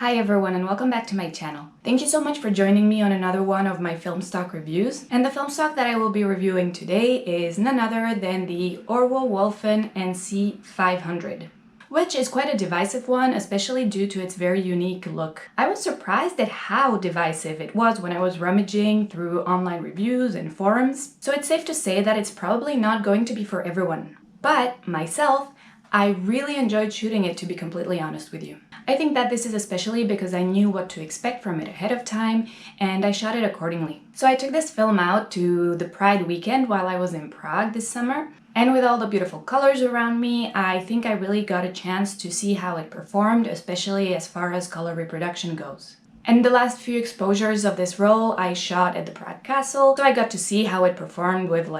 Hi everyone and welcome back to my channel. Thank you so much for joining me on another one of my film stock reviews. And the film stock that I will be reviewing today is none other than the ORWO WOLFEN NC500, which is quite a divisive one, especially due to its very unique look. I was surprised at how divisive it was when I was rummaging through online reviews and forums, so it's safe to say that it's probably not going to be for everyone. But myself, I really enjoyed shooting it, to be completely honest with you. I think that this is especially because I knew what to expect from it ahead of time and I shot it accordingly. So I took this film out to the Pride weekend while I was in Prague this summer, and with all the beautiful colors around me, I think I really got a chance to see how it performed, especially as far as color reproduction goes. And the last few exposures of this roll I shot at the Prague Castle, so I got to see how it performed with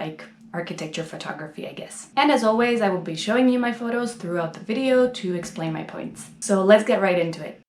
architecture photography, I guess. And as always, I will be showing you my photos throughout the video to explain my points. So let's get right into it.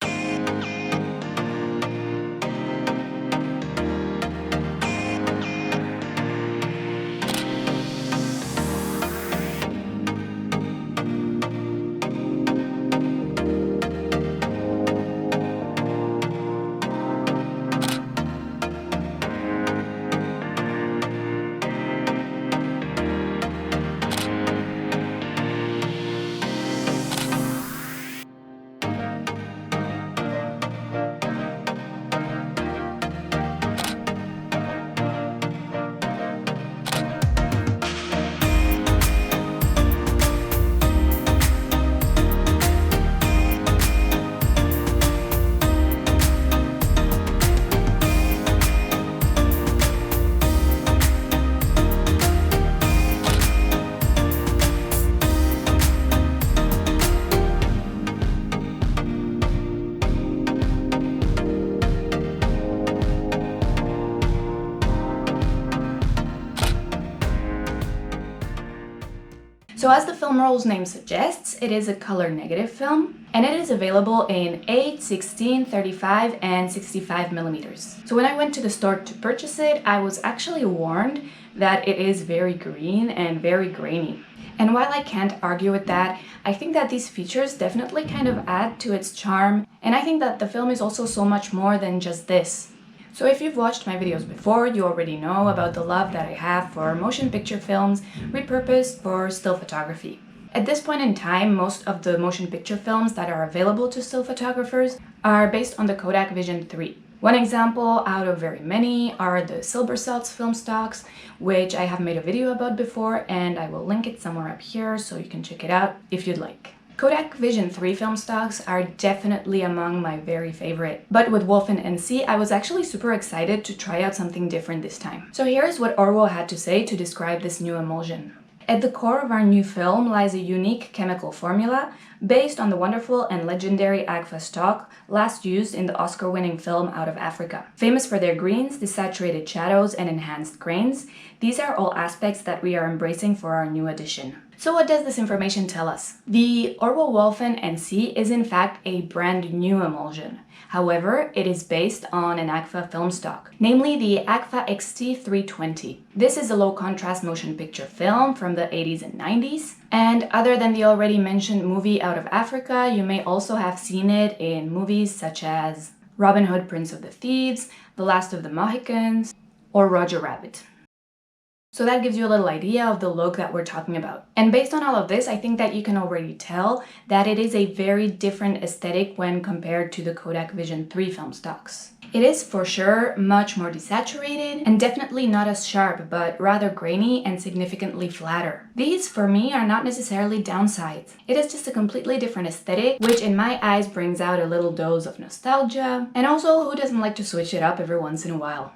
So as the film roll's name suggests, it is a color negative film, and it is available in 8, 16, 35, and 65 millimeters. So when I went to the store to purchase it, I was actually warned that it is very green and very grainy. And while I can't argue with that, I think that these features definitely kind of add to its charm, and I think that the film is also so much more than just this. So if you've watched my videos before, you already know about the love that I have for motion picture films repurposed for still photography. At this point in time, most of the motion picture films that are available to still photographers are based on the Kodak Vision 3. One example out of very many are the Silver Salts film stocks, which I have made a video about before, and I will link it somewhere up here so you can check it out if you'd like. Kodak Vision 3 film stocks are definitely among my very favorite, but with WOLFEN NC I was actually super excited to try out something different this time. So here's what ORWO had to say to describe this new emulsion. At the core of our new film lies a unique chemical formula based on the wonderful and legendary Agfa stock last used in the Oscar-winning film Out of Africa. Famous for their greens, desaturated shadows, and enhanced grains, these are all aspects that we are embracing for our new edition. So what does this information tell us? The ORWO WOLFEN NC is in fact a brand new emulsion. However, it is based on an Agfa film stock, namely the Agfa XT320. This is a low-contrast motion picture film from the 80s and 90s, and other than the already mentioned movie Out of Africa, you may also have seen it in movies such as Robin Hood, Prince of the Thieves, The Last of the Mohicans, or Roger Rabbit. So that gives you a little idea of the look that we're talking about. And based on all of this, I think that you can already tell that it is a very different aesthetic when compared to the Kodak Vision 3 film stocks. It is for sure much more desaturated and definitely not as sharp, but rather grainy and significantly flatter. These, for me, are not necessarily downsides. It is just a completely different aesthetic, which in my eyes brings out a little dose of nostalgia, and also who doesn't like to switch it up every once in a while.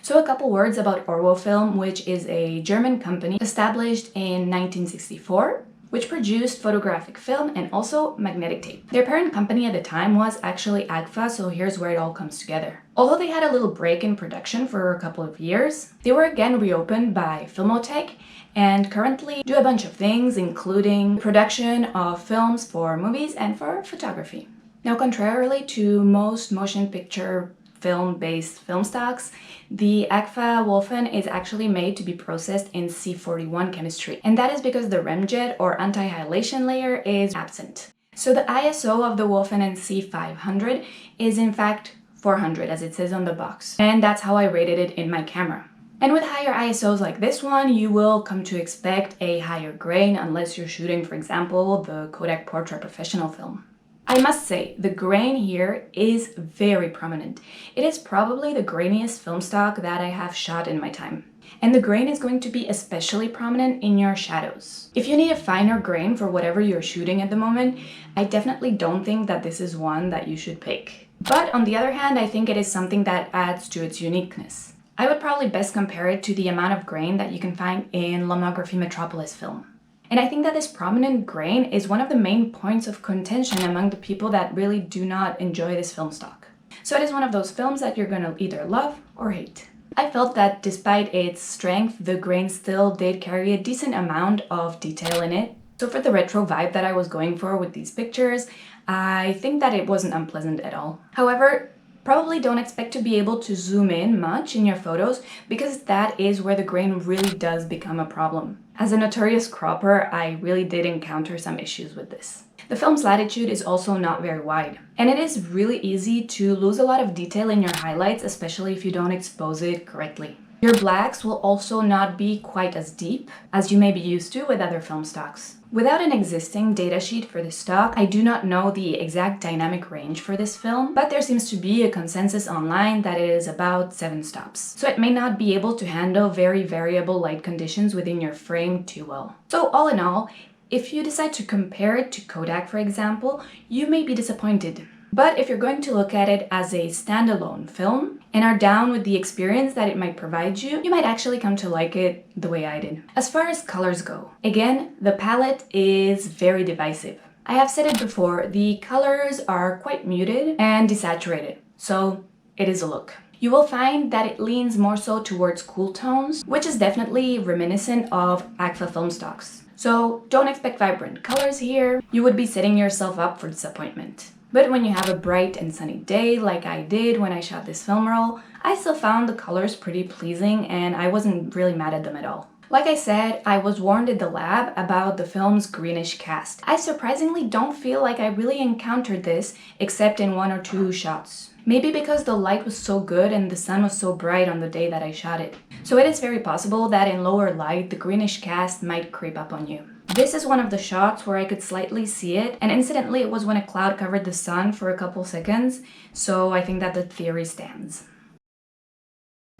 So a couple words about ORWO Film, which is a German company established in 1964, which produced photographic film and also magnetic tape. Their parent company at the time was actually Agfa, so here's where it all comes together. Although they had a little break in production for a couple of years, they were again reopened by Filmotech and currently do a bunch of things, including production of films for movies and for photography. Now, contrarily to most motion picture film-based film stocks, the Agfa WOLFEN is actually made to be processed in C41 chemistry, and that is because the remjet or anti-halation layer is absent. So the ISO of the Wolfen NC500 is in fact 400 as it says on the box, and that's how I rated it in my camera. And with higher ISOs like this one, you will come to expect a higher grain unless you're shooting, for example, the Kodak Portrait Professional film. I must say, the grain here is very prominent. It is probably the grainiest film stock that I have shot in my time. And the grain is going to be especially prominent in your shadows. If you need a finer grain for whatever you're shooting at the moment, I definitely don't think that this is one that you should pick. But on the other hand, I think it is something that adds to its uniqueness. I would probably best compare it to the amount of grain that you can find in Lomography Metropolis film. And I think that this prominent grain is one of the main points of contention among the people that really do not enjoy this film stock. So it is one of those films that you're going to either love or hate. I felt that despite its strength, the grain still did carry a decent amount of detail in it. So for the retro vibe that I was going for with these pictures, I think that it wasn't unpleasant at all. However, probably don't expect to be able to zoom in much in your photos because that is where the grain really does become a problem. As a notorious cropper, I really did encounter some issues with this. The film's latitude is also not very wide, and it is really easy to lose a lot of detail in your highlights, especially if you don't expose it correctly. Your blacks will also not be quite as deep as you may be used to with other film stocks. Without an existing datasheet for this stock, I do not know the exact dynamic range for this film, but there seems to be a consensus online that it is about 7 stops. So it may not be able to handle very variable light conditions within your frame too well. So all in all, if you decide to compare it to Kodak, for example, you may be disappointed. But if you're going to look at it as a standalone film and are down with the experience that it might provide you, you might actually come to like it the way I did. As far as colors go, again, the palette is very divisive. I have said it before, the colors are quite muted and desaturated, so it is a look. You will find that it leans more so towards cool tones, which is definitely reminiscent of Agfa film stocks. So don't expect vibrant colors here, you would be setting yourself up for disappointment. But when you have a bright and sunny day like I did when I shot this film roll, I still found the colors pretty pleasing and I wasn't really mad at them at all. Like I said, I was warned at the lab about the film's greenish cast. I surprisingly don't feel like I really encountered this except in 1 or 2 shots. Maybe because the light was so good and the sun was so bright on the day that I shot it. So it is very possible that in lower light, the greenish cast might creep up on you. This is one of the shots where I could slightly see it, and incidentally it was when a cloud covered the sun for a couple seconds, so I think that the theory stands.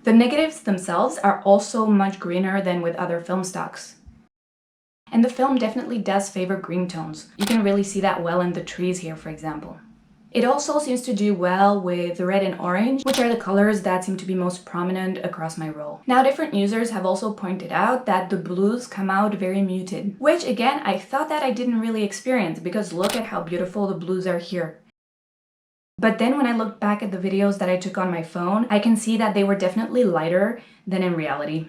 The negatives themselves are also much greener than with other film stocks. And the film definitely does favor green tones. You can really see that well in the trees here, for example. It also seems to do well with red and orange, which are the colors that seem to be most prominent across my roll. Now, different users have also pointed out that the blues come out very muted, which again, I thought that I didn't really experience because look at how beautiful the blues are here. But then when I look back at the videos that I took on my phone, I can see that they were definitely lighter than in reality.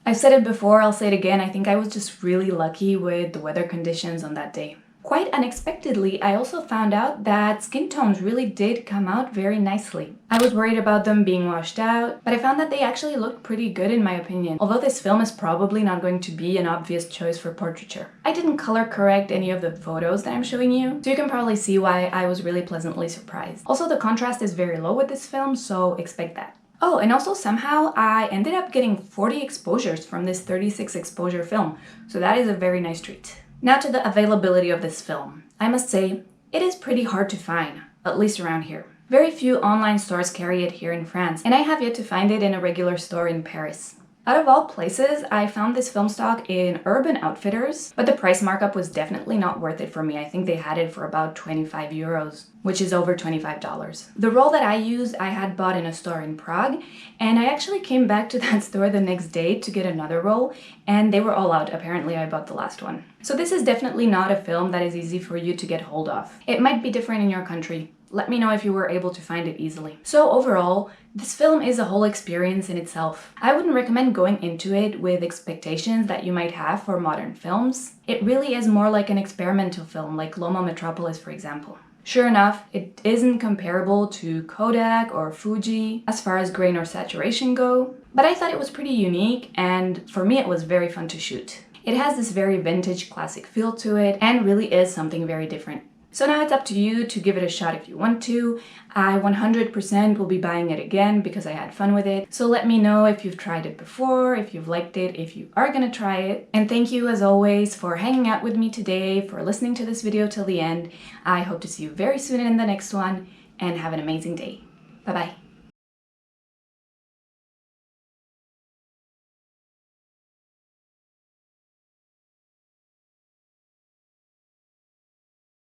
I've said it before, I'll say it again, I think I was just really lucky with the weather conditions on that day. Quite unexpectedly, I also found out that skin tones really did come out very nicely. I was worried about them being washed out, but I found that they actually looked pretty good in my opinion, although this film is probably not going to be an obvious choice for portraiture. I didn't color correct any of the photos that I'm showing you, so you can probably see why I was really pleasantly surprised. Also, the contrast is very low with this film, so expect that. Oh, and also somehow I ended up getting 40 exposures from this 36 exposure film, so that is a very nice treat. Now to the availability of this film. I must say, it is pretty hard to find, at least around here. Very few online stores carry it here in France, and I have yet to find it in a regular store in Paris. Out of all places, I found this film stock in Urban Outfitters, but the price markup was definitely not worth it for me. I think they had it for about 25 euros, which is over $25. The roll that I used, I had bought in a store in Prague, and I actually came back to that store the next day to get another roll, and they were all out. Apparently, I bought the last one. So this is definitely not a film that is easy for you to get hold of. It might be different in your country. Let me know if you were able to find it easily. So overall, this film is a whole experience in itself. I wouldn't recommend going into it with expectations that you might have for modern films. It really is more like an experimental film, like Lomo Metropolis, for example. Sure enough, it isn't comparable to Kodak or Fuji as far as grain or saturation go, but I thought it was pretty unique, and for me it was very fun to shoot. It has this very vintage classic feel to it and really is something very different. So now it's up to you to give it a shot if you want to. I 100% will be buying it again because I had fun with it. So let me know if you've tried it before, if you've liked it, if you are gonna try it. And thank you as always for hanging out with me today, for listening to this video till the end. I hope to see you very soon in the next one and have an amazing day. Bye bye.